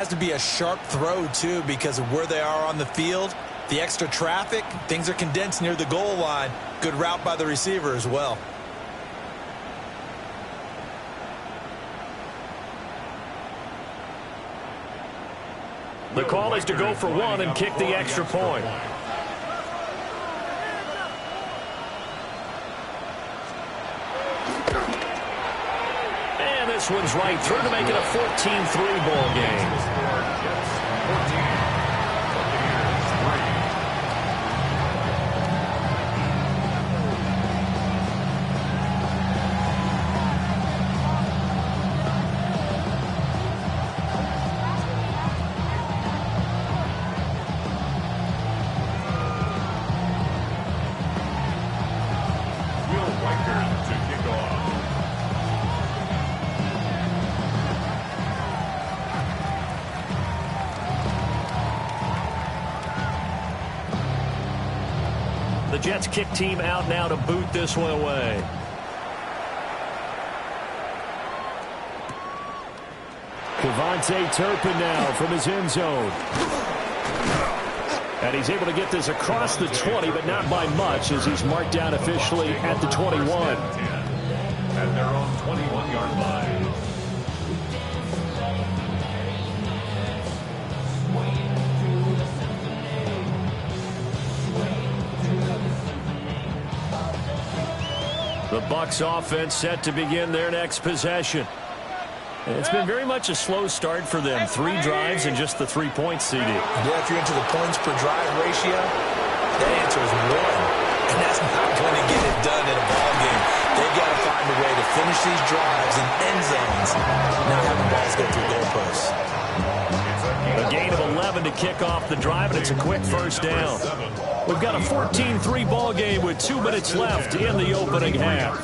Has to be a sharp throw, too, because of where they are on the field. The extra traffic, things are condensed near the goal line. Good route by the receiver as well. The call is to go for one and kick the extra point. And this one's right through to make it a 14-3 ball game. The Jets kick team out now to boot this one away. Devontae Turpin now from his end zone. And he's able to get this across the 20, but not by much, as he's marked down officially at the 21. At their own 21-yard line. The Bucs offense set to begin their next possession. It's been very much a slow start for them. 3 drives and just the 3 points, CD. Yeah, if you're into the points per drive ratio, that answer is 1. And that's not going to get it done in a ball game. They've got to find a way to finish these drives in end zones, not having balls go through goalposts. A gain of 11 to kick off the drive, and it's a quick first down. We've got a 14-3 ball game with 2 minutes left in the opening half.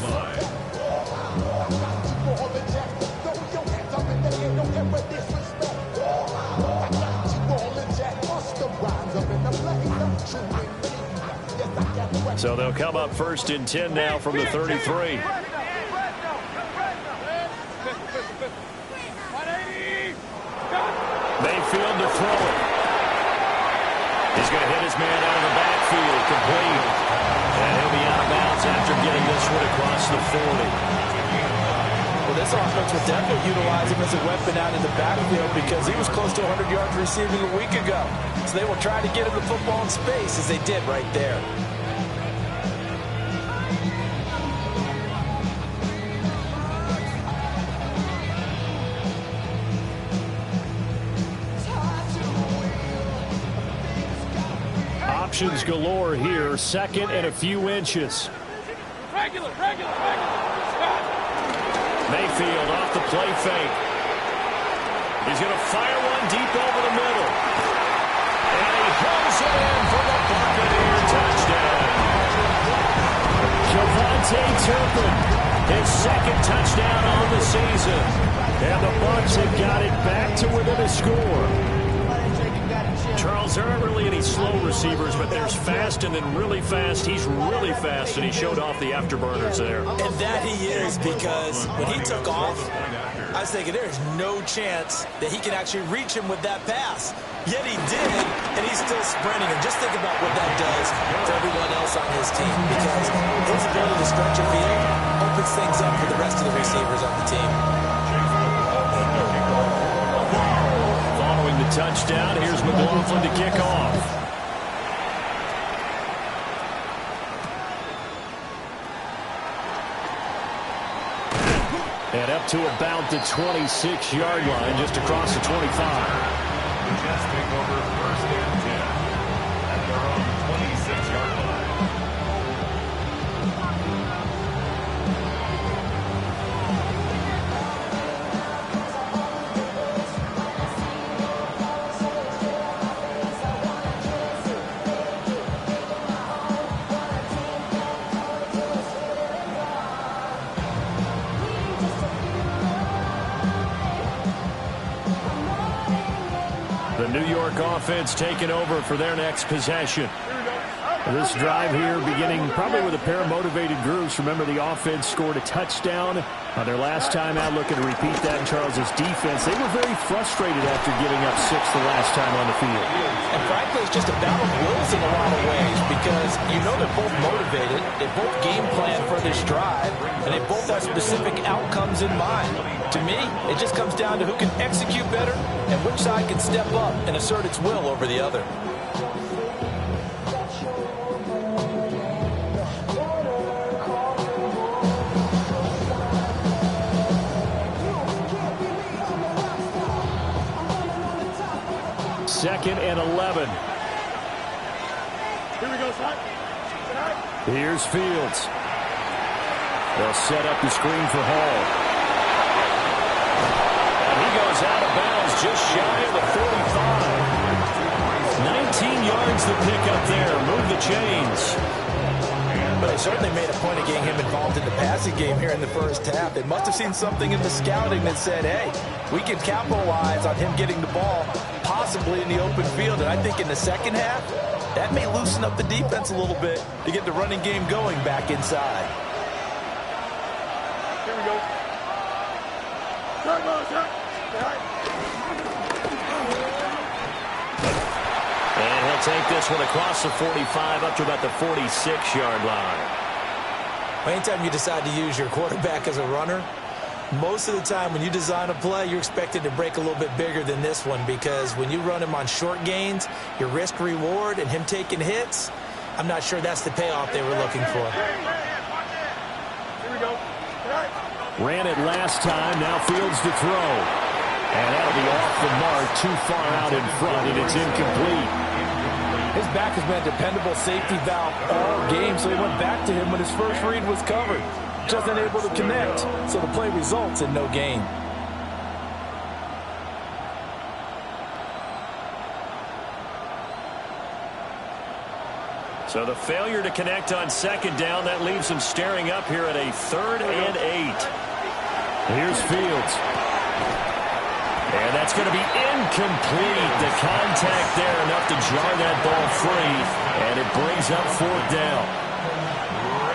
So they'll come up first and 10 now from the 33. Mayfield to throw it. He's going to hit his man out of the backfield, complete. And he'll be out of bounds after getting this one across the 40. Well, this offense will definitely utilize him as a weapon out in the backfield because he was close to 100 yards receiving a week ago. So they will try to get him the football in space as they did right there. Options galore here, second and a few inches. Regular. Mayfield off the play fake. He's going to fire one deep over the middle. And he hauls it in for the Buccaneer touchdown. Devontae Turpin, his second touchdown on the season. And the Bucs have got it back to within a score. Charles, there aren't really any slow receivers, but there's fast and then really fast. He's really fast, and he showed off the afterburners there. And that he is, because when he took off, I was thinking there's no chance that he can actually reach him with that pass. Yet he did, and he's still sprinting. And just think about what that does for everyone else on his team, because his ability to stretch a field opens things up for the rest of the receivers on the team. Following the touchdown, here's McLaughlin to kick off. And up to about the 26-yard line, just across the 25. The Jets take over first and 10 at their own 26-yard line. The New York offense taking over for their next possession. This drive here beginning probably with a pair of motivated groups. Remember, the offense scored a touchdown on their last time out, looking to repeat that in Charles's defense. They were very frustrated after giving up 6 the last time on the field. And frankly, it's just a battle of wills in a lot of ways because you know they're both motivated. They both game plan for this drive, and they both have specific outcomes in mind. To me, it just comes down to who can execute better and which side can step up and assert its will over the other. Second and 11. Here we go, son. Here's Fields. They'll set up the screen for Hall. And he goes out of bounds just shy of the 45. 19 yards to pick up there. Move the chains. But they certainly made a point of getting him involved in the passing game here in the first half. They must have seen something in the scouting that said, hey, we can capitalize on him getting the ball possibly in the open field. And I think in the second half, that may loosen up the defense a little bit to get the running game going back inside. Here we go. And he'll take this one across the 45 up to about the 46-yard line. Anytime you decide to use your quarterback as a runner, most of the time when you design a play, you're expected to break a little bit bigger than this one because when you run him on short gains, your risk-reward and him taking hits, I'm not sure that's the payoff they were looking for. Here we go. Ran it last time, now Fields to throw. And that'll be off the mark, too far out in front, and it's incomplete. His back has been a dependable safety valve all game, so he went back to him when his first read was covered. Just unable to connect, so the play results in no gain. So the failure to connect on second down, that leaves him staring up here at a 3rd and 8. Here's Fields. And that's going to be incomplete. The contact there enough to jar that ball free, and it brings up 4th down.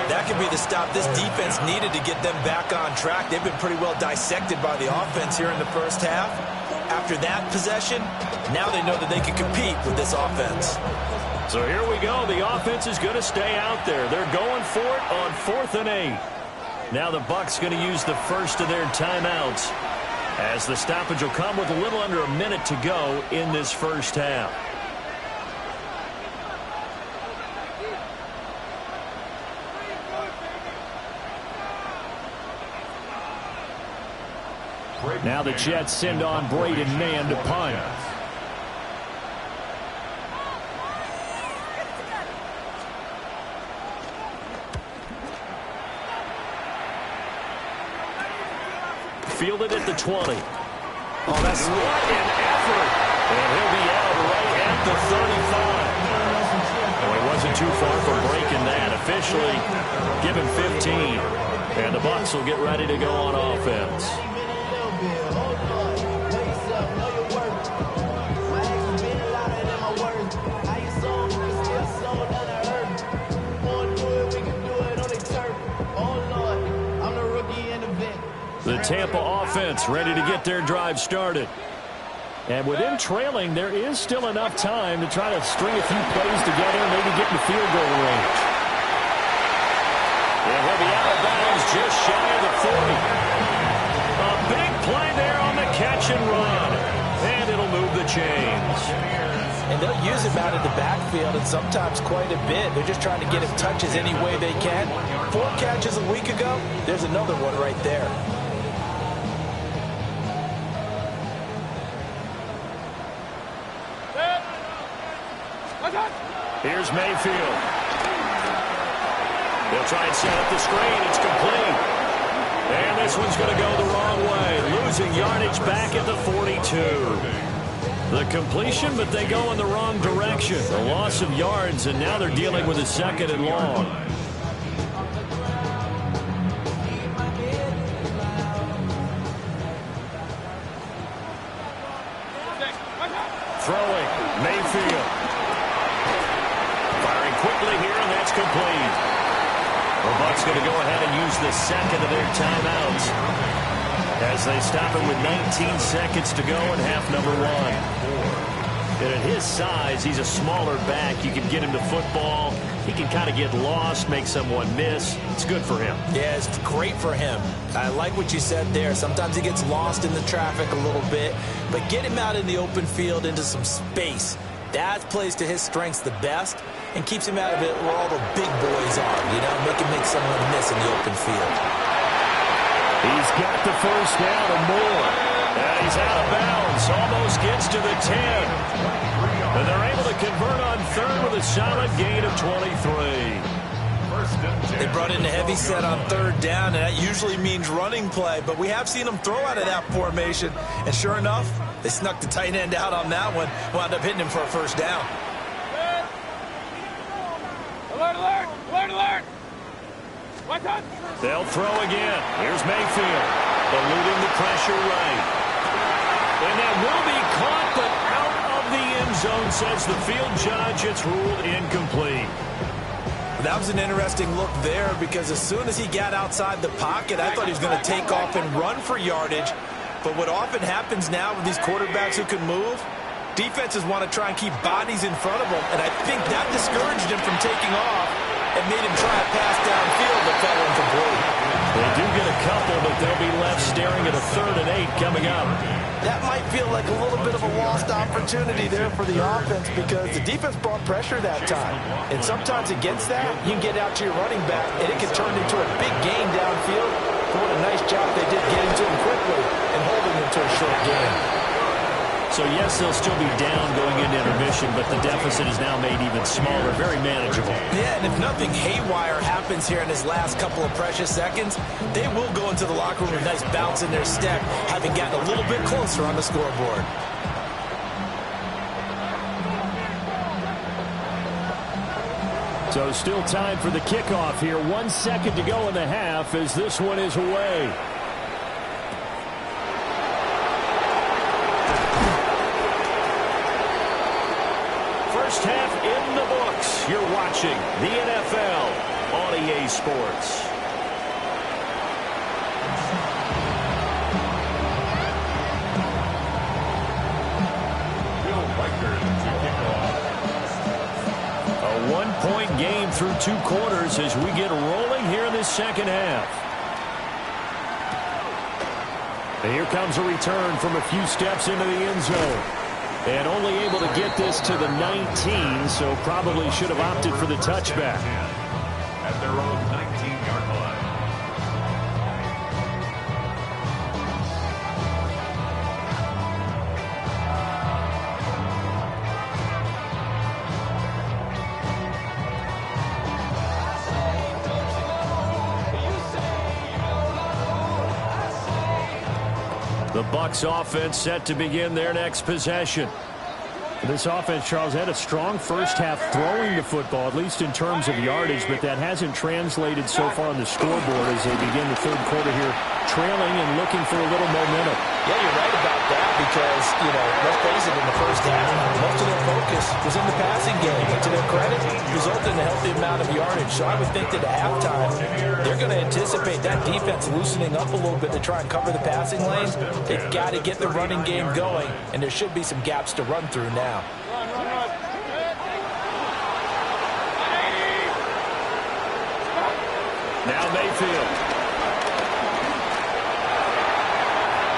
That could be the stop this defense needed to get them back on track. They've been pretty well dissected by the offense here in the first half. After that possession, now they know that they can compete with this offense. So here we go. The offense is going to stay out there. They're going for it on 4th and 8. Now the Bucs going to use the first of their timeouts, as the stoppage will come with a little under a minute to go in this first half. Now the Jets send on Braden Mann to punt. Fielded at the 20. Oh, that's what an effort. And he'll be out right at the 35. Oh, he wasn't too far from breaking that. Officially, give him 15. And the Bucs will get ready to go on offense. The Tampa offense ready to get their drive started. And with them trailing, there is still enough time to try to string a few plays together and maybe get in the field goal range. And he'll be out of bounds just shy of the 40. A big play there on the catch and run. And it'll move the chains. And they'll use him out of the backfield, and sometimes quite a bit. They're just trying to get him touches any way they can. 4 catches a week ago, there's another one right there. Here's Mayfield. They'll try and set up the screen. It's complete. And this one's going to go the wrong way. Losing yardage back at the 42. The completion, but they go in the wrong direction. A loss of yards, and now they're dealing with a 2nd and long. Throwing, Mayfield. Firing quick quickly here, and that's complete. The Bucs going to go ahead and use the second of their timeouts as they stop it with 19 seconds to go in half number one. And at his size, he's a smaller back. You can get him to football. He can kind of get lost, make someone miss. It's good for him. Yeah, it's great for him. I like what you said there. Sometimes he gets lost in the traffic a little bit, but get him out in the open field into some space. That plays to his strengths the best and keeps him out of it where all the big boys are, make him make someone miss in the open field. He's got the first down and more. And he's out of bounds. Almost gets to the 10. And they're able to convert on third with a solid gain of 23. They brought in a heavy set on third down, and that usually means running play. But we have seen them throw out of that formation. And sure enough, they snuck the tight end out on that one. Wound up hitting him for a first down. Alert, alert! Alert, alert! Watch out! They'll throw again. Here's Mayfield. Eluding the pressure right. And that will be caught, but out of the end zone, says the field judge. It's ruled incomplete. That was an interesting look there because as soon as he got outside the pocket, I thought he was going to take off and run for yardage. But what often happens now with these quarterbacks who can move, defenses want to try and keep bodies in front of them, and I think that discouraged him from taking off and made him try a pass downfield that fell incomplete. They do get a couple, but they'll be left staring at a 3rd and 8 coming up. That might feel like a little bit of a lost opportunity there for the offense because the defense brought pressure that time. And sometimes against that, you can get out to your running back, and it can turn into a big gain downfield. But what a nice job they did getting to him quickly and holding him to a short gain. So, yes, they'll still be down going into intermission, but the deficit is now made even smaller, very manageable. Yeah, and if nothing haywire happens here in his last couple of precious seconds, they will go into the locker room with a nice bounce in their step, having gotten a little bit closer on the scoreboard. So still time for the kickoff here. 1 second to go in the half as this one is away. First half in the books. You're watching the NFL on EA Sports. A 1-point game through 2 quarters as we get rolling here in this second half. And here comes a return from a few steps into the end zone. And only able to get this to the 19, so probably should have opted for the touchback. At their own 19-yard line. The Bucs offense set to begin their next possession. This offense, Charles, had a strong first half throwing the football, at least in terms of yardage, but that hasn't translated so far on the scoreboard as they begin the third quarter here, trailing and looking for a little momentum. Yeah, you're right about that because, let's face it, in the first half, most of their focus was in the passing game. And to their credit, resulted in a healthy amount of yardage. So I would think that at halftime, they're going to anticipate that defense loosening up a little bit to try and cover the passing lanes. They've got to get the running game going, and there should be some gaps to run through now. Now Mayfield.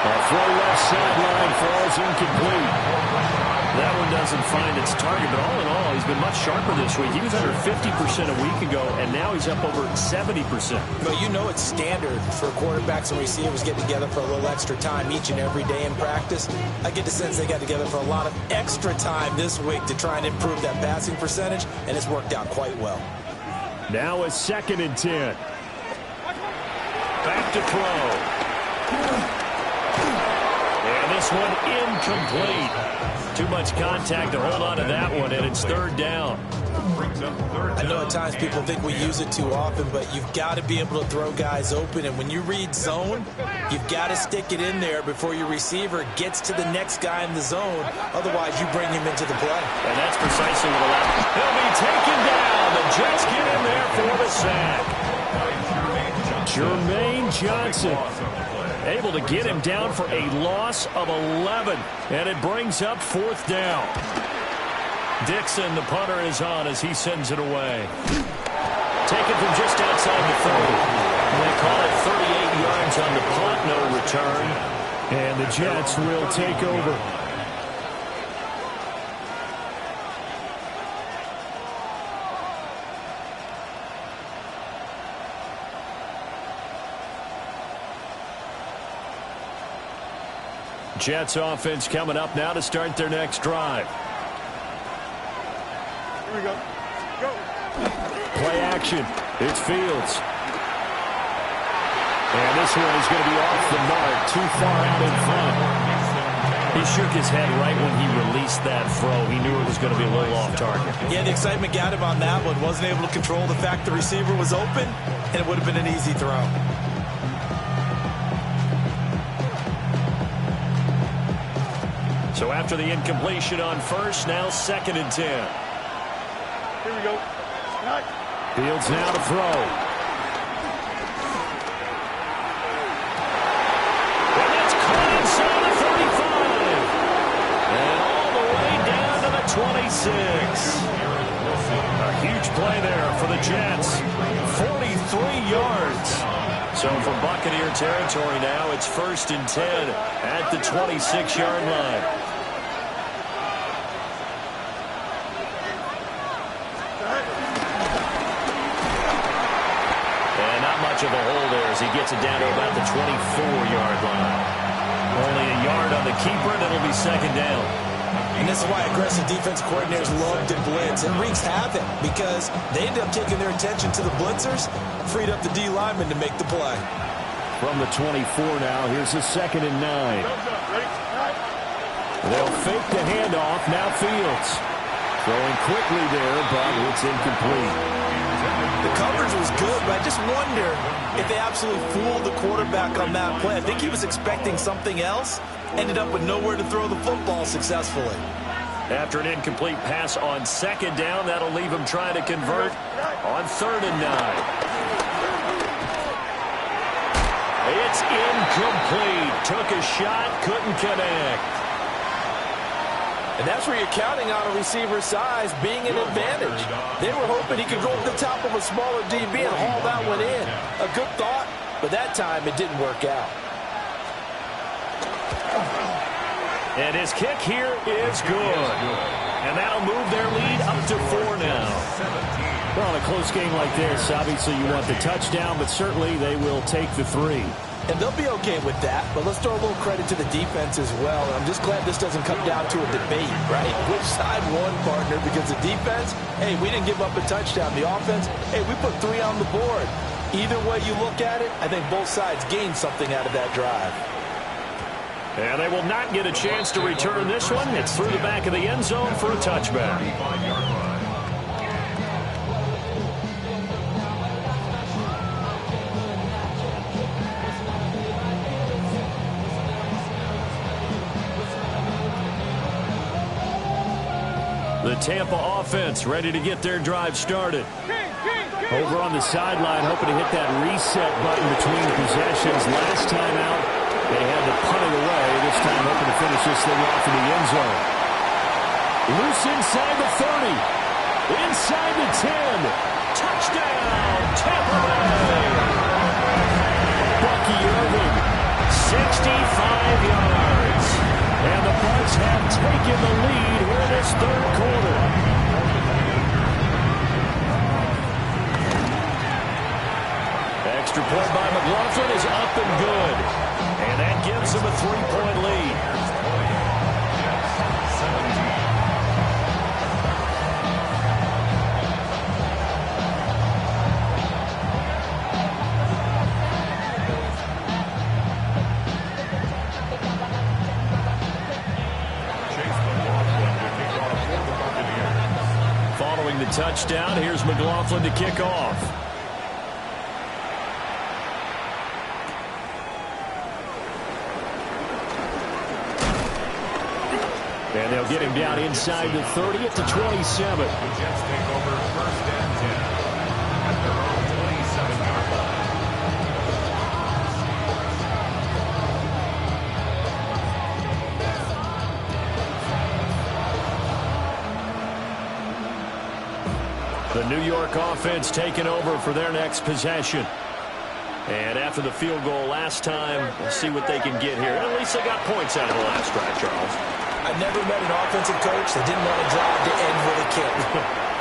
A throw left sideline falls incomplete. That one doesn't find its target, but all in all, he's been much sharper this week. He was under 50% a week ago, and now he's up over 70%. Well, it's standard for quarterbacks and receivers getting together for a little extra time each and every day in practice. I get the sense they got together for a lot of extra time this week to try and improve that passing percentage, and it's worked out quite well. Now a 2nd and 10. Back to throw. And this one incomplete. Too much contact to hold on to that one, and it's third down. I know at times people think we use it too often, but you've got to be able to throw guys open. And when you read zone, you've got to stick it in there before your receiver gets to the next guy in the zone. Otherwise, you bring him into the play. And that's precisely what will happen. He'll be taken down. The Jets get in there for the sack. Jermaine Johnson able to get him down for a loss of 11. And it brings up fourth down. Dixon, the punter, is on as he sends it away. Taken from just outside the 30. They call it 38 yards on the punt, no return. And the Jets will take over. Jets offense coming up now to start their next drive. Here we go. Go. Play action. It's Fields. And this one is going to be off the mark, too far out in front. He shook his head right when he released that throw. He knew it was going to be a little off target. Yeah, the excitement got him on that one. Wasn't able to control the fact the receiver was open, and it would have been an easy throw. So after the incompletion on first, now 2nd and 10. Here we go. Nice. Fields now to throw. And that's caught inside the 35. And all the way down to the 26. A huge play there for the Jets. 43 yards. So from Buccaneer territory now, it's 1st and 10 at the 26-yard line. Of a hole there as he gets it down to about the 24-yard line. Only a yard on the keeper, and it'll be 2nd down. And this is why aggressive defense coordinators love to blitz. It wreaks havoc because they end up taking their attention to the blitzers, freed up the D lineman to make the play. From the 24 now, here's a 2nd and 9. They'll fake the handoff. Now Fields. Throwing quickly there, but it's incomplete. The coverage was good, but I just wonder if they absolutely fooled the quarterback on that play. I think he was expecting something else, ended up with nowhere to throw the football successfully. After an incomplete pass on 2nd down, that'll leave him trying to convert on 3rd and 9. It's incomplete. Took a shot, couldn't connect. And that's where you're counting on a receiver's size being an advantage. They were hoping he could go up the top of a smaller DB and haul that one in. A good thought, but that time it didn't work out. And his kick here is good. And that'll move their lead up to 4 now. Well, in a close game like this, obviously you want the touchdown, but certainly they will take the 3. And they'll be okay with that, but let's throw a little credit to the defense as well. I'm just glad this doesn't come down to a debate, right? Which side won, partner? Because the defense, hey, we didn't give up a touchdown. The offense, hey, we put 3 on the board. Either way you look at it, I think both sides gained something out of that drive. And they will not get a chance to return this one. It's through the back of the end zone for a touchback. The Tampa offense ready to get their drive started. Over on the sideline, hoping to hit that reset button between possessions. Last time out, they had to punt it away. This time, hoping to finish this thing off in the end zone. Loose inside the 30. Inside the 10. Touchdown, Tampa Bay. Bucky Irving, 65 yards. And the Bucs have taken the lead here in this 3rd quarter. Extra point by McLaughlin is up and good. And that gives them a 3-point lead. following the touchdown. Here's McLaughlin to kick off. And they'll get him down inside the 30 at the 27. The Jets take over first and 10 at their own 27-yard line. The New York offense taking over for their next possession. And after the field goal last time, we'll see what they can get here. At least they got points out of the last drive, Charles. I've never met an offensive coach that didn't want to drive to end with a kick.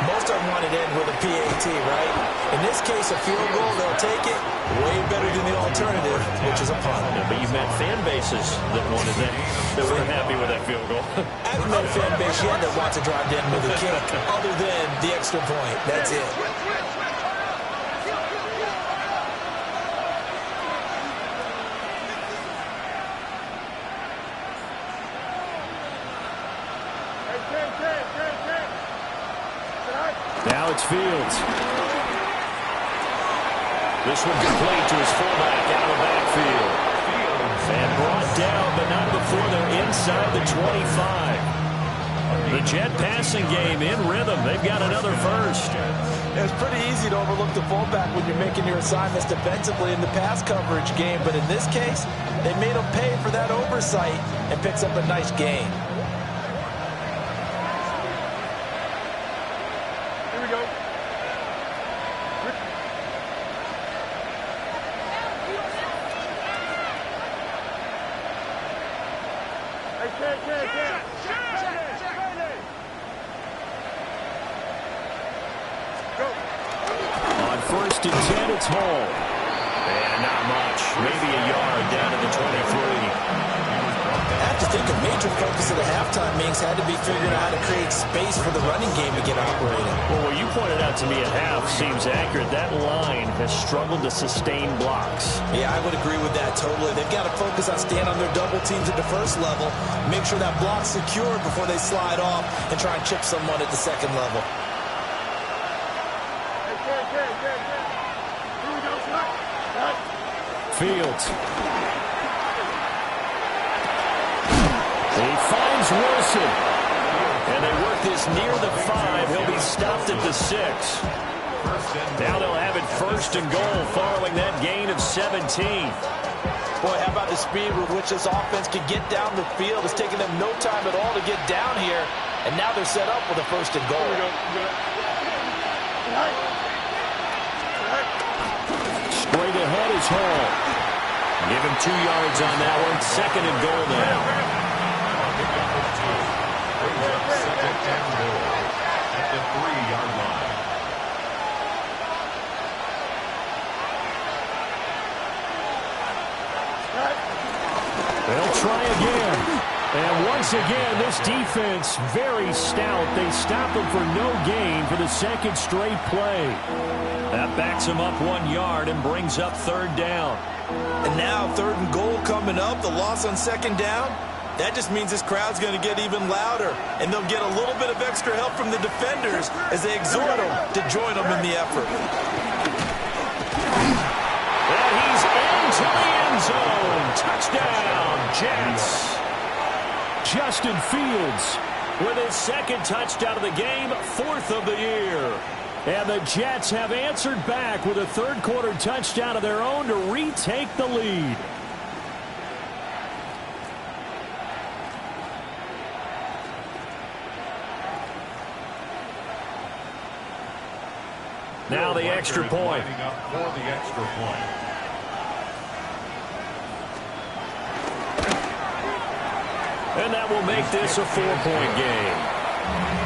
Most of them want to end with a PAT, right? In this case, a field goal, they'll take it. Way better than the alternative, which is a punt. Yeah, but you've met fan bases that wanted that. They weren't happy with that field goal. I haven't met a fan base yet that wants to drive to end with a kick, other than the extra point. That's it. Now it's Fields. This one complete to his fullback out of the backfield. And brought down, but not before they're inside the 25. The Jet passing game in rhythm. They've got another first. It's pretty easy to overlook the fullback when you're making your assignments defensively in the pass coverage game. But in this case, they made him pay for that oversight and picks up a nice gain. On first and 10, it's Hall. And not much. Maybe a yard down to the 23. I have to think a major focus of the halftime meetings had to be figuring out how to create space for the running game to get operating. Well, what you pointed out to me at half seems accurate. That line has struggled to sustain blocks. Yeah, I would agree with that totally. They've got to focus on staying on their double teams at the first level, make sure that block's secured before they slide off and try and chip someone at the second level. Fields. He finds Wilson. And they work this near the 5. He'll be stopped at the 6. Now they'll have it first and goal following that gain of 17. Boy, how about the speed with which this offense can get down the field? It's taking them no time at all to get down here. And now they're set up with a first and goal. Straight ahead is Hall. Give him 2 yards on that one. Second and goal now. Second and goal at the 3-yard line. They'll try again. And once again, this defense very stout. They stop them for no gain for the second straight play. That backs them up 1 yard and brings up third down. And now third and goal coming up, the loss on second down. That just means this crowd's going to get even louder, and they'll get a little bit of extra help from the defenders as they exhort them to join them in the effort. And he's into the end zone. Touchdown, Jets. Justin Fields with his second touchdown of the game, 4th of the year. And the Jets have answered back with a third-quarter touchdown of their own to retake the lead. Now the extra point. Lining up for the extra point. And that will make this a 4-point game.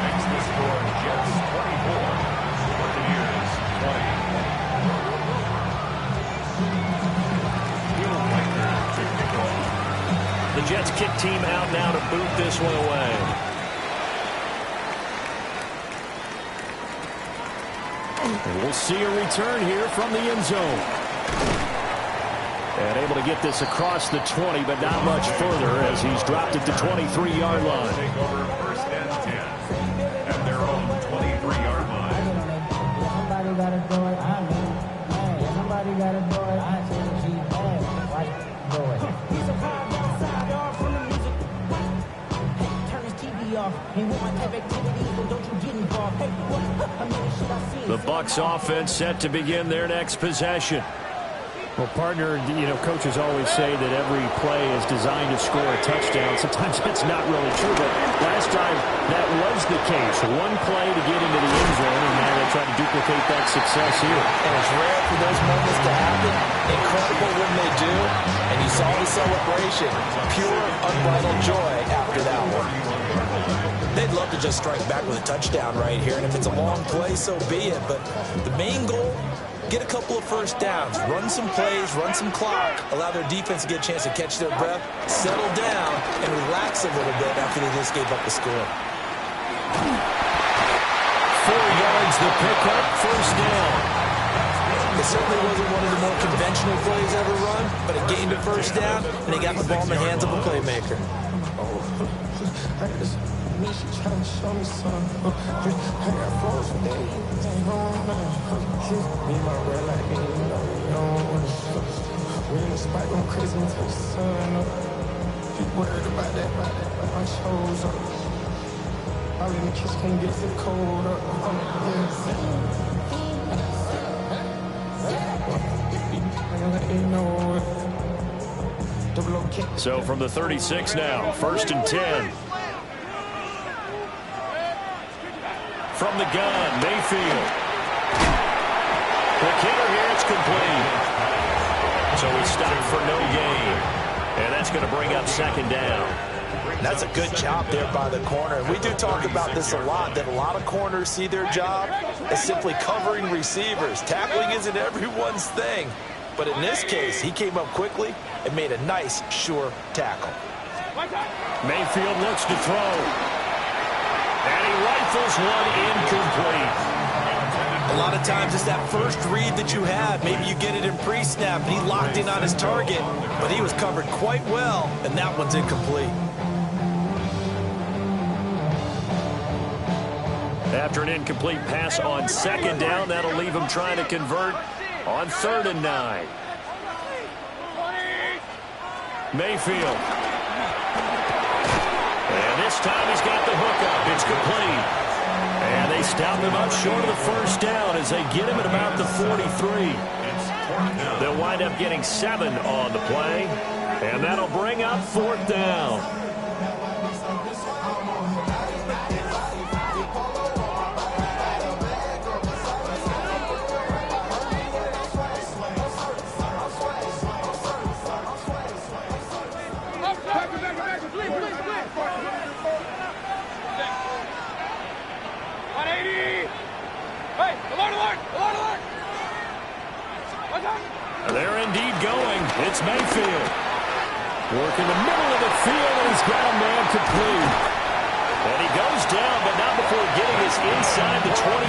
Makes the score Jets 24, Buccaneers 20. The Jets kick team out now to boot this one away. And we'll see a return here from the end zone. And able to get this across the 20, but not much further as he's dropped it to 23-yard line. Take over first and 10 at their own 23-yard line. The Bucs offense set to begin their next possession. Well, partner, coaches always say that every play is designed to score a touchdown. Sometimes that's not really true, but last time that was the case. One play to get into the end zone, and now they try to duplicate that success here. And it's rare for those moments to happen. Incredible when they do. And you saw the celebration. Pure, unbridled joy after that one. They'd love to just strike back with a touchdown right here. And if it's a long play, so be it. But the main goal, get a couple of first downs, run some plays, run some clock, allow their defense to get a chance to catch their breath, settle down, and relax a little bit after they just gave up the score. 4 yards the pickup, first down. It certainly wasn't one of the more conventional plays ever run, but it gained a first down, and they got the ball in the hands of a playmaker. So from the 36 now, 1st and 10. From the gun, Mayfield. The kicker here, it's complete. So he stopped for no gain. And that's going to bring up 2nd down. That's a good job there by the corner. We do talk about this a lot, that a lot of corners see their job as simply covering receivers. Tackling isn't everyone's thing. But in this case, he came up quickly and made a nice, sure tackle. Mayfield looks to throw. And he rifles one incomplete. A lot of times it's that first read that you have. Maybe you get it in pre-snap, and he locked in on his target, but he was covered quite well, and that one's incomplete. After an incomplete pass on 2nd down, that'll leave him trying to convert on 3rd and 9. Mayfield. And this time he's got the hookup. It's complete. And they stop him up short of the first down as they get him at about the 43. They'll wind up getting 7 on the play. And that'll bring up 4th down. They're indeed going. It's Mayfield. Working the middle of the field, and he's got a man complete. And he goes down, but not before getting us inside the 25.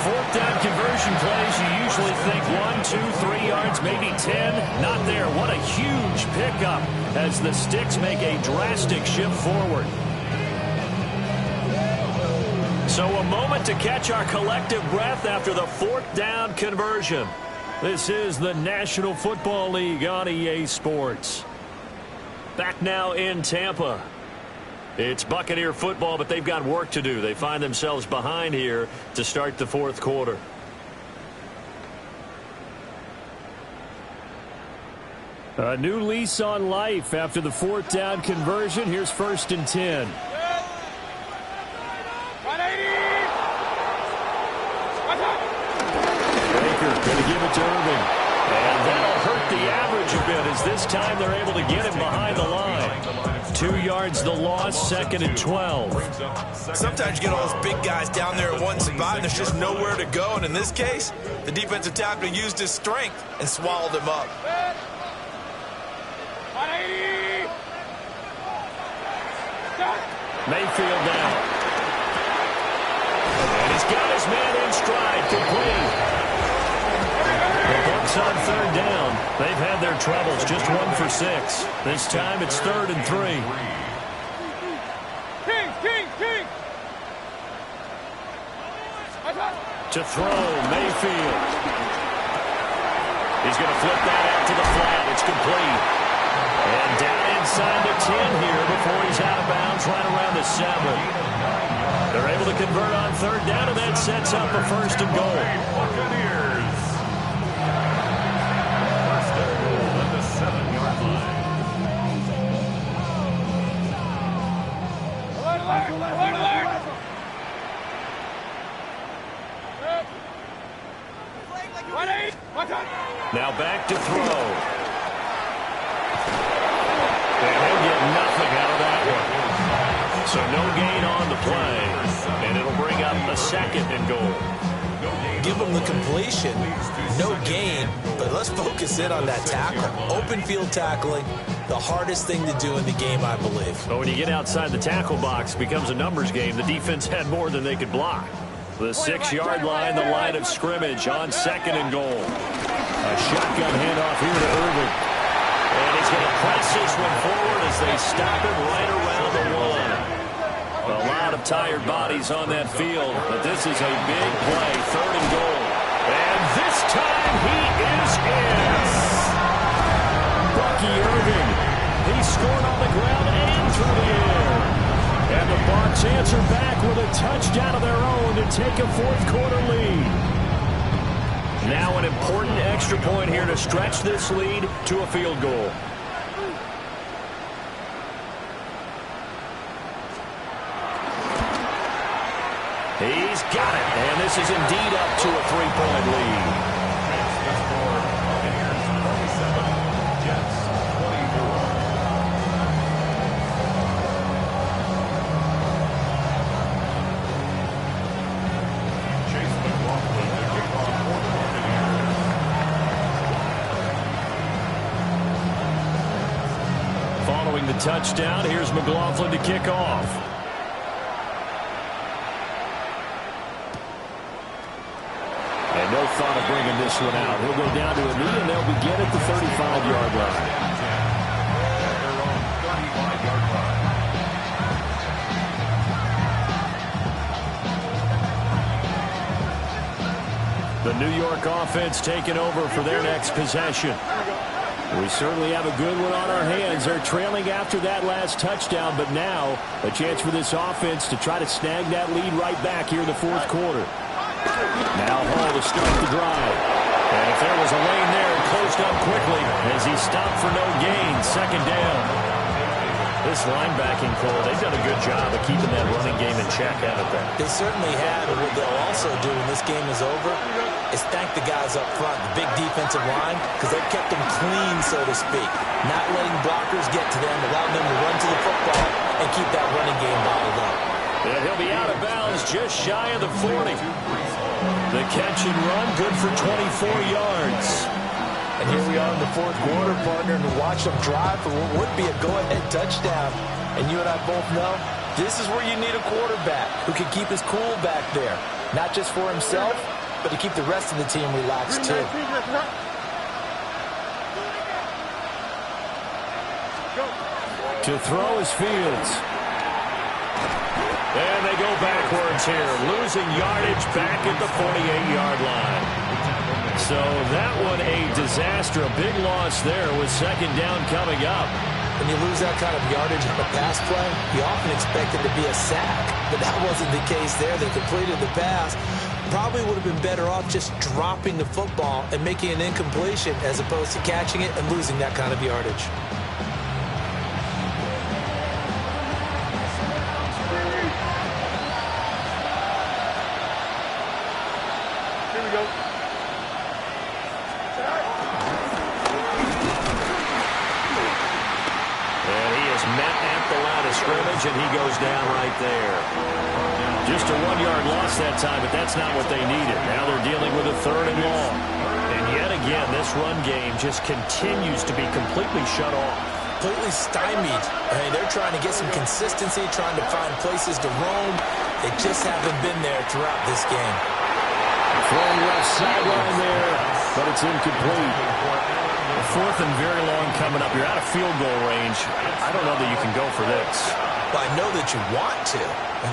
4th down conversion plays, you usually think 1, 2, 3 yards, maybe 10. Not there. What a huge pickup as the Sticks make a drastic shift forward. So a moment to catch our collective breath after the 4th down conversion. This is the National Football League on EA Sports. Back now in Tampa. It's Buccaneer football, but they've got work to do. They find themselves behind here to start the 4th quarter. A new lease on life after the 4th down conversion. Here's 1st and 10. Going to give it to Irving. And that'll hurt the average a bit as this time they're able to get him behind the line. 2 yards the loss, 2nd and 12. Sometimes you get all those big guys down there in one spot, and there's just nowhere to go. And in this case, the defensive tackle used his strength and swallowed him up. Mayfield now. And he's got his man in stride, complete. The Bucs on 3rd down. They've had their troubles, just 1 for 6. This time it's 3rd and 3. King. To throw, Mayfield. He's going to flip that out to the flat. It's complete. And down inside the 10 here before he's out of bounds right around the 7. They're able to convert on third down, and that sets up a first and goal. Buccaneers. First and goal at the 7-yard line. Alert, alert, alert! Now back to throw. And he'll get nothing out of that one. So no gain on the play. And it'll bring up a second and goal. Give him the completion. No gain. But let's focus in on that tackle. Open field tackling. The hardest thing to do in the game, I believe. But when you get outside the tackle box, it becomes a numbers game. The defense had more than they could block. The 6-yard line, the line of scrimmage on second and goal. A shotgun handoff here to Irving. And he's going to press this one forward as they stop him right around the 1. A lot of tired bodies on that field, but this is a big play, third and goal. And this time he is in. Bucky Irving. He scored on the ground and through the air. And the Bucs answer back with a touchdown of their own to take a fourth-quarter lead. Now an important extra point here to stretch this lead to a field goal. He's got it, and this is indeed up to a 3-point lead. Following the touchdown, here's McLaughlin to kick off. And no thought of bringing this one out. He'll go down to a knee, and they'll begin at the 35-yard line. The New York offense taking over for their next possession. We certainly have a good one on our hands. They're trailing after that last touchdown, but now a chance for this offense to try to snag that lead right back here in the fourth quarter. Now Hall to start the drive. And if there was a lane there, it closed up quickly as he stopped for no gain. Second down. This linebacking core, they've done a good job of keeping that running game in check, haven't they? They certainly have, and what they'll also do when this game is over is thank the guys up front, the big defensive line, because they've kept them clean, so to speak. Not letting blockers get to them, allowing them to run to the football and keep that running game bottled up. And he'll be out of bounds just shy of the 40. The catch and run, good for 24 yards. And here we are in the fourth quarter, partner, and to watch them drive for what would be a go-ahead touchdown. And you and I both know this is where you need a quarterback who can keep his cool back there. Not just for himself, but to keep the rest of the team relaxed, too. To throw is Fields. And they go backwards here, losing yardage back at the 48-yard line. So that one a disaster, a big loss there with second down coming up. When you lose that kind of yardage on a pass play, you often expect it to be a sack. But that wasn't the case there. They completed the pass. Probably would have been better off just dropping the football and making an incompletion as opposed to catching it and losing that kind of yardage. Here we go. Met at the line of scrimmage, and he goes down right there. Just a 1-yard loss that time, but that's not what they needed. Now they're dealing with a third and long. And yet again, this run game just continues to be completely shut off. Completely stymied. I mean, they're trying to get some consistency, trying to find places to roam. They just haven't been there throughout this game. Throwing left sideline there, but it's incomplete. Fourth and very long coming up. You're out of field goal range. I don't know that you can go for this. Well, I know that you want to,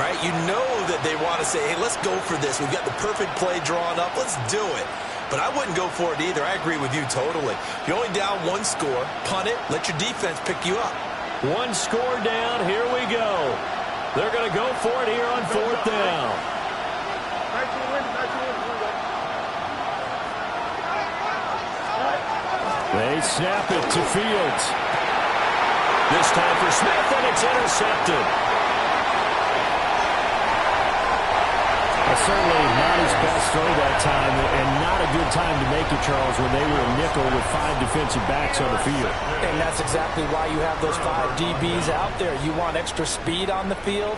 right? You know that they want to say, hey, let's go for this. We've got the perfect play drawn up. Let's do it. But I wouldn't go for it either. I agree with you totally. You're only down one score. Punt it. Let your defense pick you up. One score down. Here we go. They're going to go for it here on 4th down. They snap it to Fields. This time for Smith, and it's intercepted. Certainly not his best throw that time, and not a good time to make it, Charles, when they were a nickel with 5 defensive backs on the field. And that's exactly why you have those 5 DBs out there. You want extra speed on the field,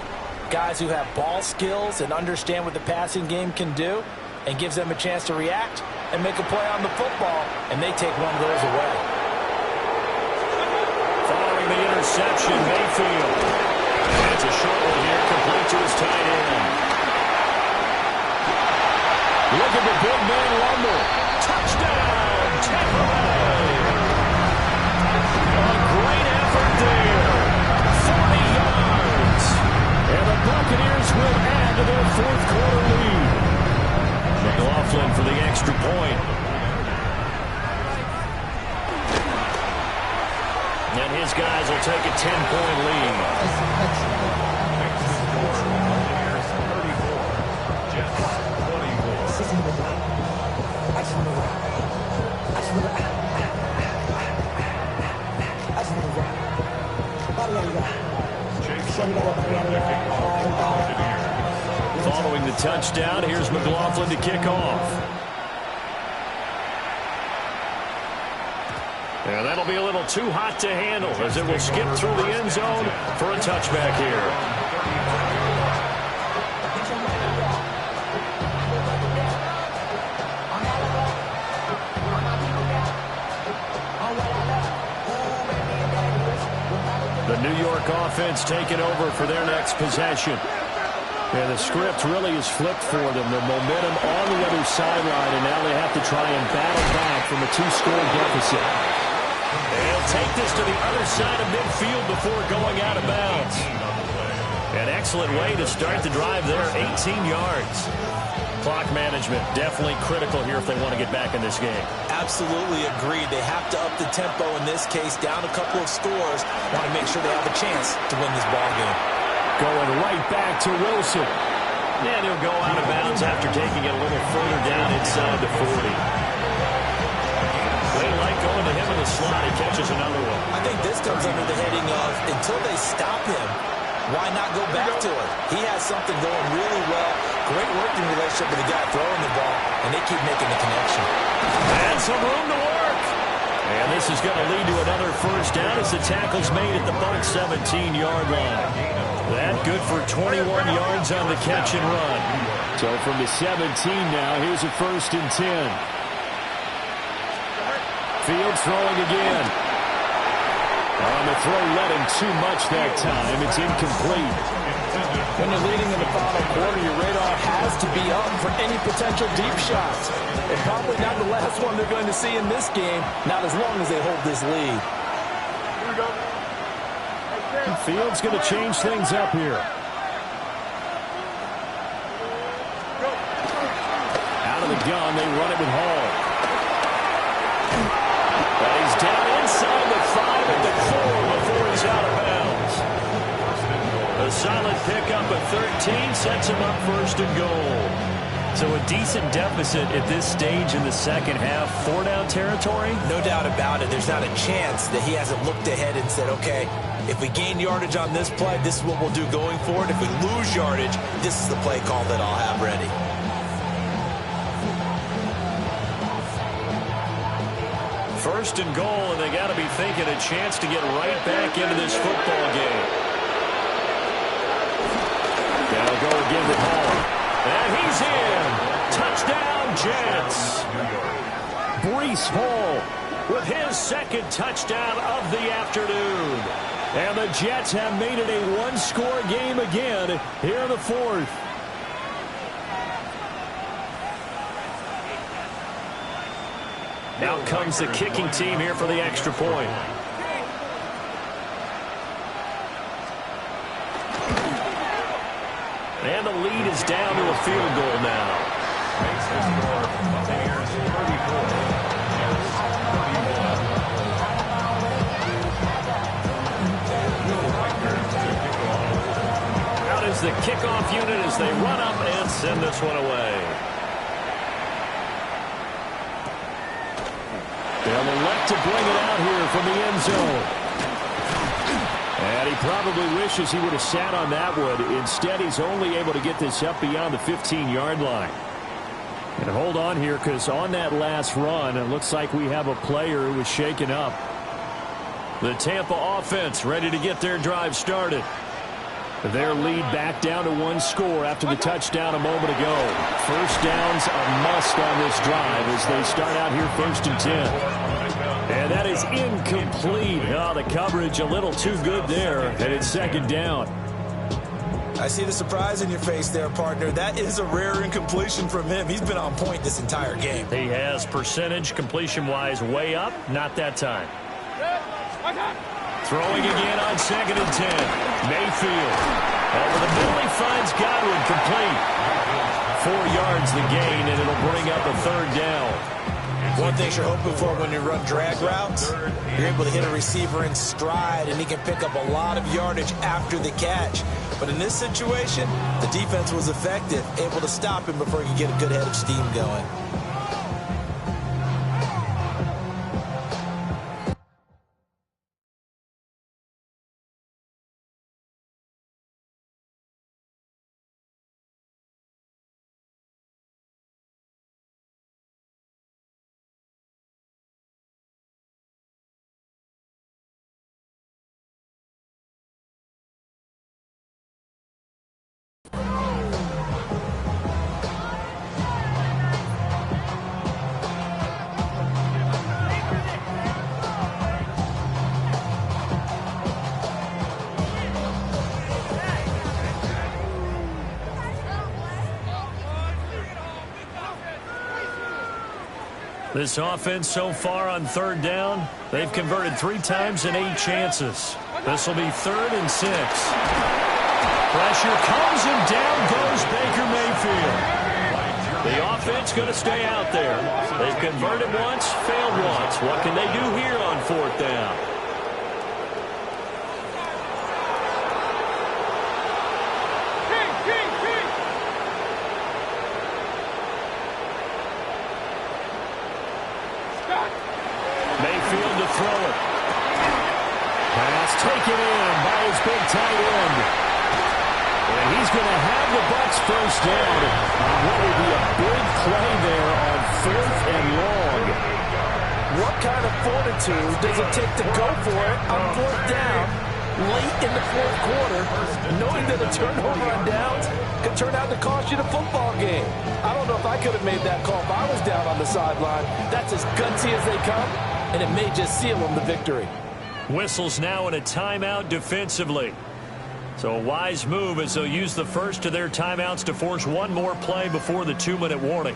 guys who have ball skills and understand what the passing game can do, and gives them a chance to react and make a play on the football, and they take one of those away. Following the interception, Mayfield. It's a short one here, complete to his tight end. Look at the big man rumble. Touchdown, Tampa Bay. A great effort there. 40 yards. And the Buccaneers will add to their 4th quarter lead. McLaughlin for the extra point. And his guys will take a 10-point lead. Following the touchdown, here's McLaughlin to kick off. And that'll be a little too hot to handle as it will skip through the end zone for a touchback here. The New York offense taking over for their next possession. And the script really is flipped for them. The momentum on the other sideline, and now they have to try and battle back from a 2-score deficit. They'll take this to the other side of midfield before going out of bounds. An excellent way to start the drive there, 18 yards. Clock management definitely critical here if they want to get back in this game. Absolutely agreed. They have to up the tempo in this case, down a couple of scores. Want to make sure they have a chance to win this ball game. Going right back to Wilson. And he'll go out of bounds after taking it a little further down inside the 40. They like going to him in the slot. He catches another one. I think this comes under the heading of until they stop him, why not go back to it? He has something going really well. Great working relationship with the guy throwing the ball, and they keep making the connection. And some room to work. And this is going to lead to another first down as the tackle's made at the Bucs 17-yard line. That good for 21 yards on the catch and run. So from the 17 now, here's a 1st and 10. Fields throwing again. On the throw, led him too much that time. It's incomplete. When you're leading in the final quarter, your radar has to be up for any potential deep shots. And probably not the last one they're going to see in this game, not as long as they hold this lead. Here we go. Fields going to change things up here. Out of the gun, they run it with Hall. But he's down inside the 5 at the 4 before he's out of bounds. A solid pickup at 13 sets him up 1st and goal. So a decent deficit at this stage in the second half. 4-down territory? No doubt about it. There's not a chance that he hasn't looked ahead and said, okay, if we gain yardage on this play, this is what we'll do going forward. If we lose yardage, this is the play call that I'll have ready. First and goal, and they got to be thinking a chance to get right back into this football game. They'll go again with Hall. And he's in. Touchdown, Jets. Breece Hall with his 2nd touchdown of the afternoon. And the Jets have made it a 1-score game again here in the 4th. Out comes the kicking team here for the extra point. And the lead is down to a field goal now. Makes the score Buccaneers 34, Jets 31. the kickoff unit as they run up and send this one away. They'll elect to bring it out here from the end zone. And he probably wishes he would have sat on that one. Instead, he's only able to get this up beyond the 15-yard line. And hold on here, because on that last run, it looks like we have a player who was shaken up. The Tampa offense ready to get their drive started. Their lead back down to one score after the touchdown a moment ago. First down's a must on this drive as they start out here 1st and 10. And that is incomplete. Oh, the coverage a little too good there, and it's 2nd down. I see the surprise in your face there, partner. That is a rare incompletion from him. He's been on point this entire game. He has percentage completion-wise way up. Not that time. Throwing again on 2nd and 10. Mayfield. Over the middle, he finds Godwin complete. 4 yards the gain, and it'll bring up a 3rd down. One thing you're hoping for when you run drag routes, you're able to hit a receiver in stride, and he can pick up a lot of yardage after the catch. But in this situation, the defense was effective, able to stop him before he could get a good head of steam going. This offense so far on 3rd down, they've converted 3 times in 8 chances. This will be 3rd and 6. Pressure comes and down goes Baker Mayfield. The offense going to stay out there. They've converted once, failed once. What can they do here on 4th down? Mayfield to throw it. Pass taken in by his big tight end. And he's going to have the Bucs 1st down on what will be a big play there on 4th and long. What kind of fortitude does it take to go for it on 4th down late in the 4th quarter, knowing that a turnover on downs could turn out to cost you the football game? I don't know if I could have made that call if I was down on the sideline. That's as gutsy as they come, and it may just seal them the victory. Whistles now in a timeout defensively. So a wise move as they'll use the first of their timeouts to force one more play before the 2-minute warning.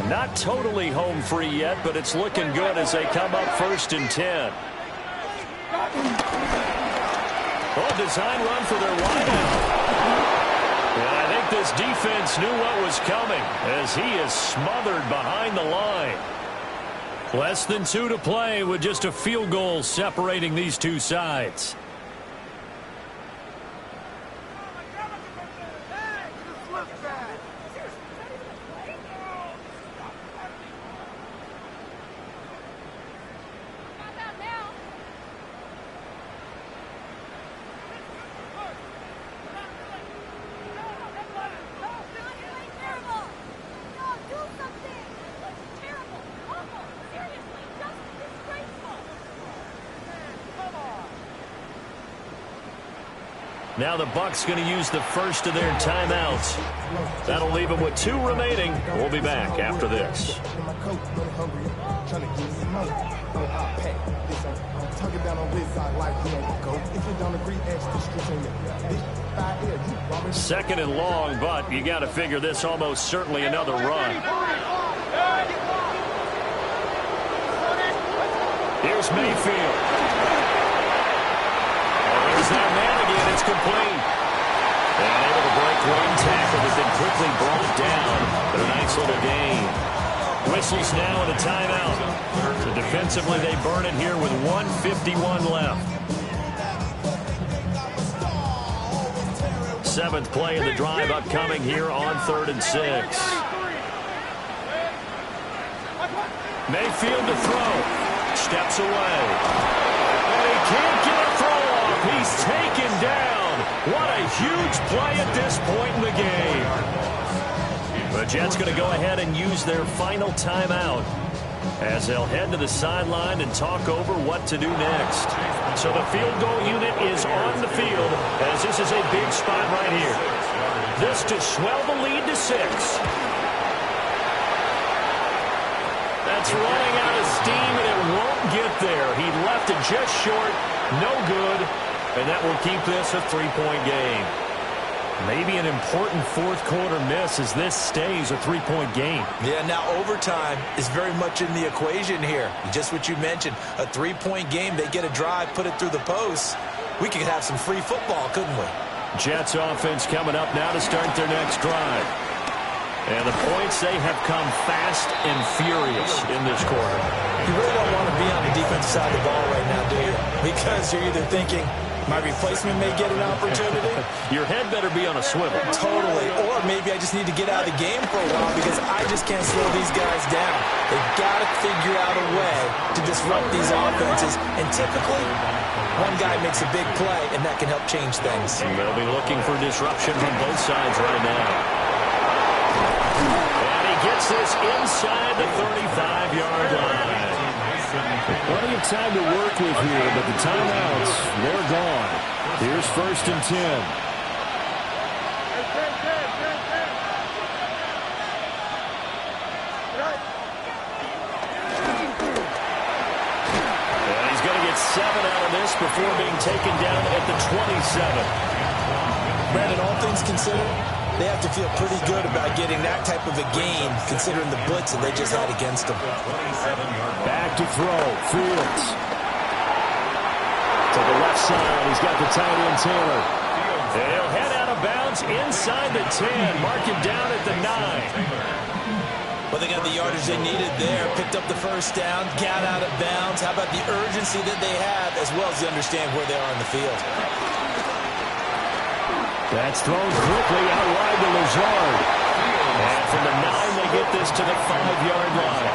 Not totally home free yet, but it's looking good as they come up 1st and 10. Oh, design run for their wideout. And I think this defense knew what was coming as he is smothered behind the line. Less than 2 to play with just a field goal separating these two sides. Now the Bucs going to use the first of their timeouts. That'll leave them with 2 remaining. We'll be back after this. Second and long, but you got to figure this almost certainly another run. Here's Mayfield. There's that man again. It's complete. And able to break one tackle, but then quickly brought down. But a nice little gain. Whistles now and a timeout. So defensively, they burn it here with 1:51 left. 7th play of the drive upcoming here on 3rd and 6. Mayfield to throw. Steps away. And he can't get a throw off. He's taken down. What a huge play at this point in the game. The Jets going to go ahead and use their final timeout as they'll head to the sideline and talk over what to do next. So the field goal unit is on the field as this is a big spot right here. This to swell the lead to 6. That's running out of steam, and it won't get there. He left it just short. No good. And that will keep this a 3-point game. Maybe an important 4th quarter miss as this stays a 3-point game. Yeah, now overtime is very much in the equation here. Just what you mentioned, a 3-point game. They get a drive, put it through the posts. We could have some free football, couldn't we? Jets offense coming up now to start their next drive. And the points, they have come fast and furious in this quarter. You really don't want to be on the defensive side of the ball right now, do you? Because you're either thinking, my replacement may get an opportunity. Your head better be on a swivel. Totally. Or maybe I just need to get out of the game for a while because I just can't slow these guys down. They've got to figure out a way to disrupt these offenses. And typically, one guy makes a big play, and that can help change things. And they'll be looking for disruption from both sides right now. And he gets this inside the 35-yard line. Plenty of time to work with here, but the timeouts, they're gone. Here's 1st and 10. And he's going to get 7 out of this before being taken down at the 27. Brandon, all things considered, they have to feel pretty good about getting that type of a gain, considering the blitz that they just had against them. Back to throw. Fields. To the left side. He's got the tight end, Taylor. They'll head out of bounds inside the 10. Mark him down at the 9. Well, they got the yardage they needed there. Picked up the 1st down. Got out of bounds. How about the urgency that they have, as well as they understand where they are in the field. That's thrown quickly out wide to Lazard. And from the 9, they get this to the 5-yard line.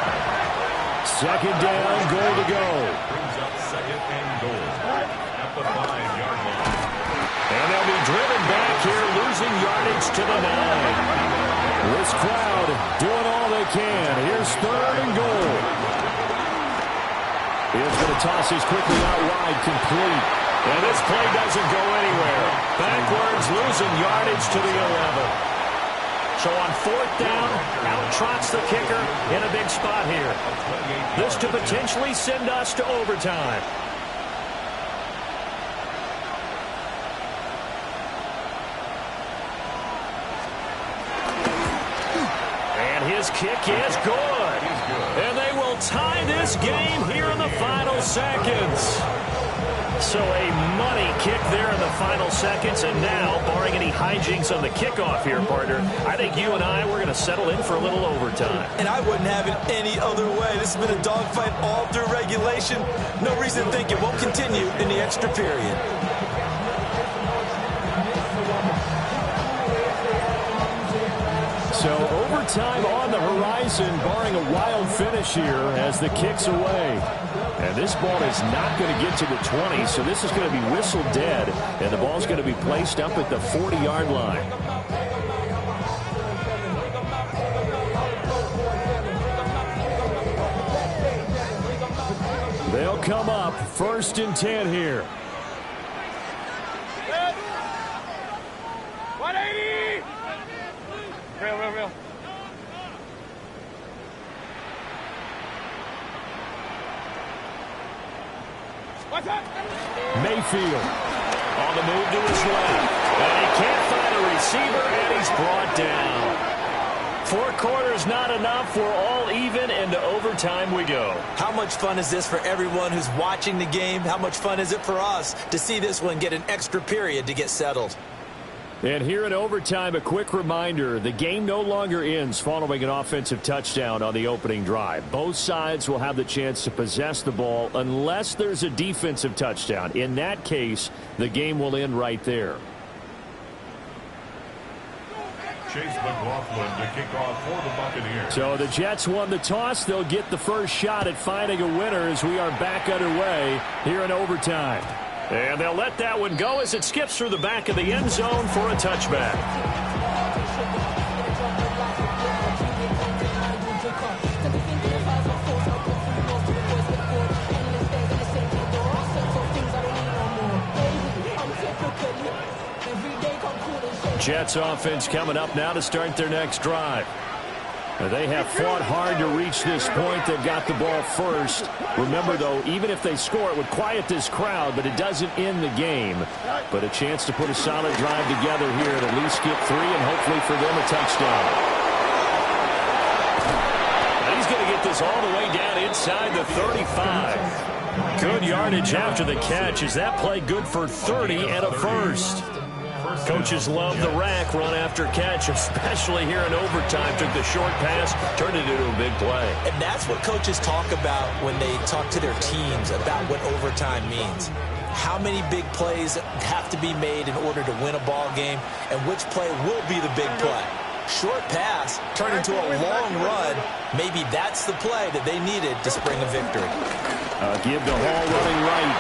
2nd down, goal to go. Brings up 2nd and goal at the 5-yard line. And they'll be driven back here, losing yardage to the 9. This crowd doing all they can. Here's 3rd and goal. He's going to toss this quickly out wide, complete. And this play doesn't go anywhere. Backwards, losing yardage to the 11. So on 4th down, out trots the kicker in a big spot here. This to potentially send us to overtime. And his kick is good. And they will tie this game here in the final seconds. So a money kick there in the final seconds, and now, barring any hijinks on the kickoff here, partner, I think you and I, we're going to settle in for a little overtime. And I wouldn't have it any other way. This has been a dogfight all through regulation. No reason to think it won't continue in the extra period. So overtime on the horizon, barring a wild finish here as the kick's away. And this ball is not going to get to the 20, so this is going to be whistled dead, and the ball's going to be placed up at the 40-yard line. They'll come up 1st and 10 here. 180! Real. What's up? Mayfield. On the move to his left. And he can't find a receiver, and he's brought down. 4 quarters not enough. We're all even, and to overtime we go. How much fun is this for everyone who's watching the game? How much fun is it for us to see this one get an extra period to get settled? And here in overtime, a quick reminder, the game no longer ends following an offensive touchdown on the opening drive. Both sides will have the chance to possess the ball unless there's a defensive touchdown. In that case, the game will end right there. Chase McLaughlin to kick off for the Buccaneers. So the Jets won the toss. They'll get the first shot at finding a winner as we are back underway here in overtime. And they'll let that one go as it skips through the back of the end zone for a touchback. Jets offense coming up now to start their next drive. They have fought hard to reach this point. They've got the ball first. Remember, though, even if they score, it would quiet this crowd, but it doesn't end the game. But a chance to put a solid drive together here and at least get 3 and hopefully for them a touchdown. And he's going to get this all the way down inside the 35. Good yardage after the catch. Is that play good for 30 and a first? Coaches love the rack run after catch, especially here in overtime. Took the short pass, turned it into a big play. And that's what coaches talk about when they talk to their teams about what overtime means. How many big plays have to be made in order to win a ball game, and which play will be the big play. Short pass turned into a long run. Maybe that's the play that they needed to spring a victory. Give the Hall running right.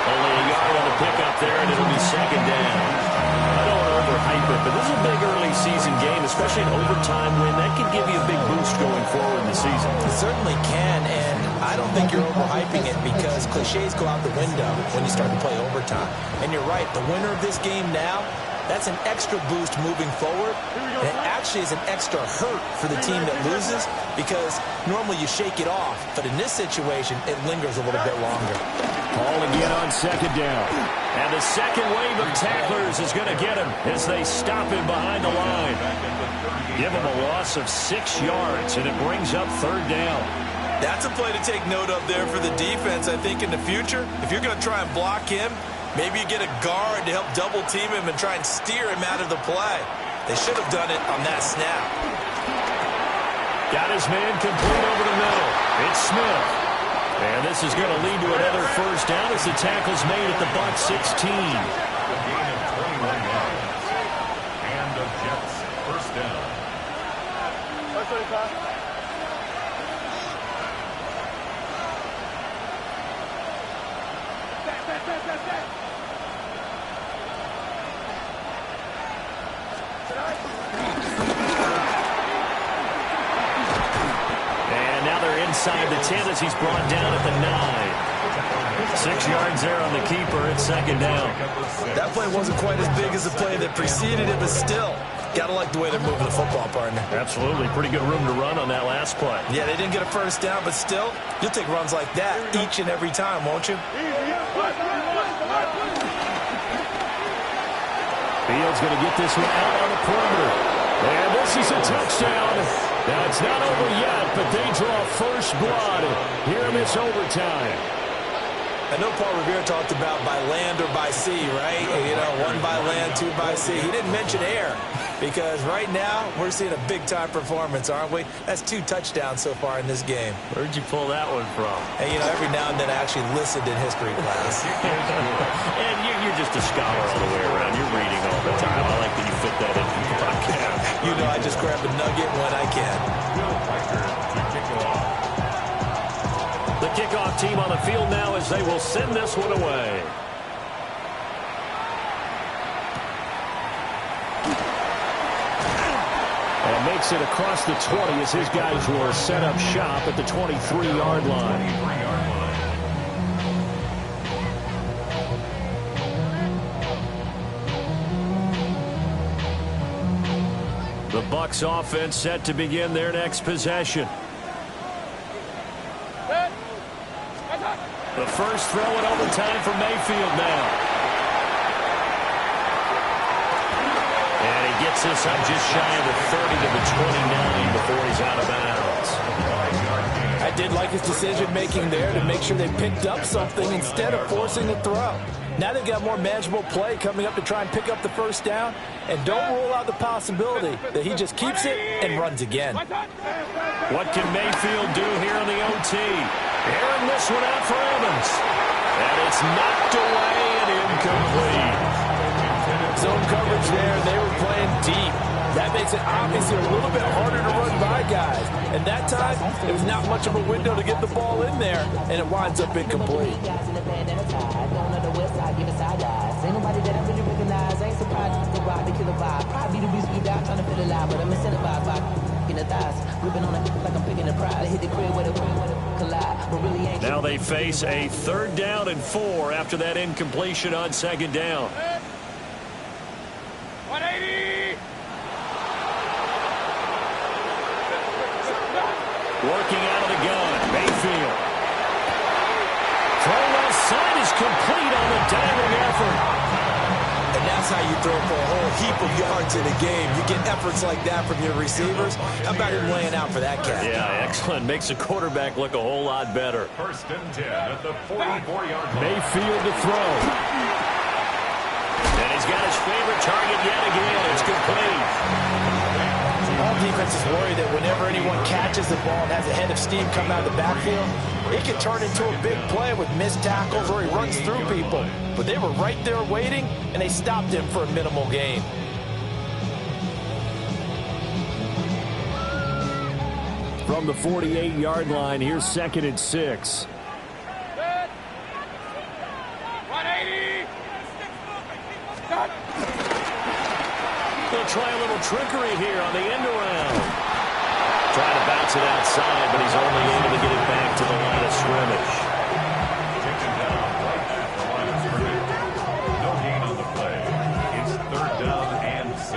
Only a yard on the pickup there, and it'll be second down. I don't want to overhype it, but this is a big early season game, especially an overtime win. That can give you a big boost going forward in the season. It certainly can, and I don't think you're overhyping it because cliches go out the window when you start to play overtime. And you're right, the winner of this game now, that's an extra boost moving forward. And it actually is an extra hurt for the team that loses because normally you shake it off. But in this situation, it lingers a little bit longer. Ball again on second down. And the second wave of tacklers is going to get him as they stop him behind the line. Give him a loss of 6 yards, and it brings up third down. That's a play to take note of there for the defense, I think, in the future. If you're going to try and block him, maybe you get a guard to help double team him and try and steer him out of the play. They should have done it on that snap. Got his man complete over the middle. It's Smith. And this is going to lead to another first down as the tackle's made at the Bucs 16. A gain of 21 yards. And the Jets first down. Inside the 10 as he's brought down at the 9. 6 yards there on the keeper. It's second down. That play wasn't quite as big as the play that preceded it, but still, got to like the way they're moving the football, partner. Absolutely. Pretty good room to run on that last play. Yeah, they didn't get a first down, but still, you'll take runs like that each and every time, won't you? Fields going to get this one out on the perimeter. And this is a touchdown. That's not over yet, but they draw first blood here in this overtime. I know Paul Revere talked about by land or by sea, right? You know, 1 by land, 2 by sea. He didn't mention air because right now we're seeing a big-time performance, aren't we? That's 2 touchdowns so far in this game. Where'd you pull that one from? And, you know, every now and then I actually listened in history class. And you're just a scholar all the way around. You're reading all the time. I like that you fit that into the podcast. You know, I just grab a nugget when I can. The kickoff team on the field now as they will send this one away. And makes it across the 20 as his guys will set up shop at the 23-yard line. The Bucs offense set to begin their next possession. The first throw in overtime for Mayfield now. And he gets this up just shy of the 30 to the 29 before he's out of bounds. I did like his decision-making there to make sure they picked up something instead of forcing a throw. Now they've got more manageable play coming up to try and pick up the first down. And don't rule out the possibility that he just keeps it and runs again. What can Mayfield do here in the OT? Airing this one out for Evans. And it's knocked away and incomplete. Zone coverage there. They were playing deep. That makes it obviously a little bit harder to run by guys. And that time, it was not much of a window to get the ball in there, and it winds up incomplete. Now they face a 3rd down and 4 after that incompletion on 2nd down. 180! Working out of the gun, Mayfield. Throw left side is complete on the diving effort. And that's how you throw for a whole heap of yards in a game. You get efforts like that from your receivers. How about him laying out for that cat? Yeah, excellent. Makes the quarterback look a whole lot better. 1st and 10 at the 44-yard line. Mayfield to throw. And he's got his favorite target yet again. It's complete. All defenses worry that whenever anyone catches the ball and has a head of steam come out of the backfield, it can turn into a big play with missed tackles or he runs through people. But they were right there waiting, and they stopped him for a minimal gain. From the 48-yard line, here's 2nd and 6. 180! They'll try a little trickery here on the end around. Trying to bounce it outside, but he's only able to get it back to the line of scrimmage. Taken down right at the line of scrimmage. No gain on the play. It's 3rd down and 6.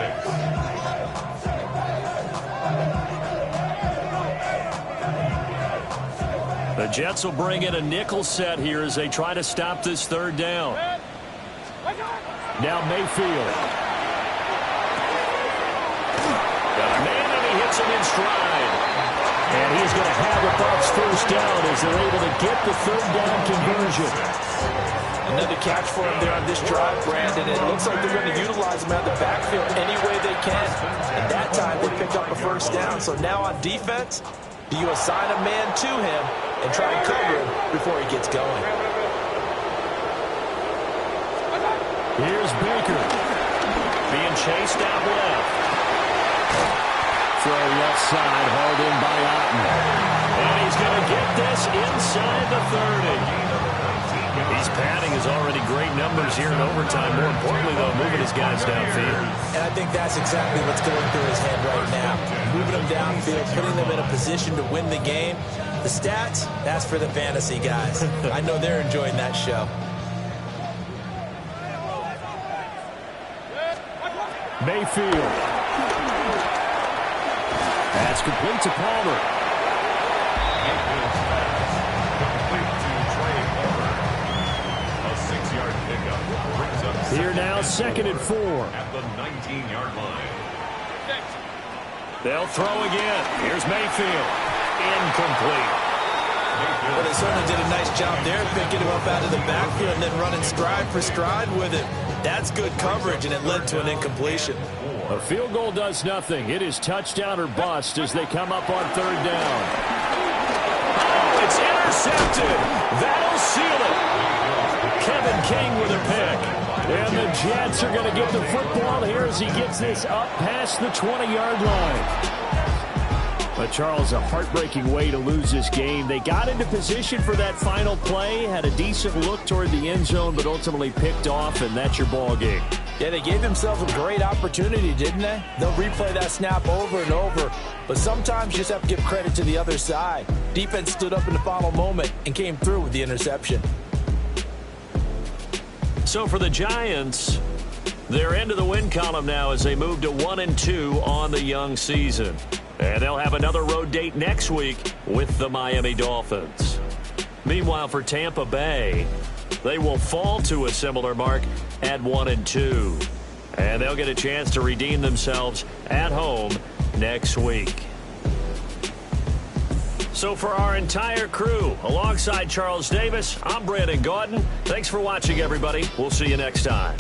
The Jets will bring in a nickel set here as they try to stop this 3rd down. Now Mayfield. Got a man, and he hits him in stride. And he's going to have the Bucs 1st down as they're able to get the 3rd down conversion. Another catch for him there on this drive, Brandon. It looks like they're going to utilize him out of the backfield any way they can. And that time they pick up a 1st down. So now on defense, do you assign a man to him and try and cover him before he gets going? Here's Baker. Being chased out left. Throw left side, hauled in by Otten. And he's going to get this inside the 30. He's padding his already great numbers here in overtime. More importantly, though, moving his guys downfield. And I think that's exactly what's going through his head right now. Moving them downfield, putting them in a position to win the game. The stats, that's for the fantasy guys. I know they're enjoying that show. Mayfield. That's complete to Palmer. Mayfield's pass complete to Trey Palmer. A 6-yard pickup brings up Here now, 2nd and 4. at the 19-yard line. They'll throw again. Here's Mayfield. Incomplete. Well, they certainly did a nice job there, picking him up out of the backfield and then running stride for stride with it. That's good coverage, and it led to an incompletion. A field goal does nothing. It is touchdown or bust as they come up on 3rd down. Oh, it's intercepted. That'll seal it. Kevin King with a pick. And the Jets are going to get the football here as he gets this up past the 20-yard line. But, Charles, a heartbreaking way to lose this game. They got into position for that final play, had a decent look toward the end zone, but ultimately picked off, and that's your ball game. Yeah, they gave themselves a great opportunity, didn't they? They'll replay that snap over and over. But sometimes you just have to give credit to the other side. Defense stood up in the final moment and came through with the interception. So for the Giants, they're into the win column now as they move to 1-2 on the young season. And they'll have another road date next week with the Miami Dolphins. Meanwhile, for Tampa Bay, they will fall to a similar mark at 1-2. And they'll get a chance to redeem themselves at home next week. So for our entire crew, alongside Charles Davis, I'm Brandon Gaudin. Thanks for watching, everybody. We'll see you next time.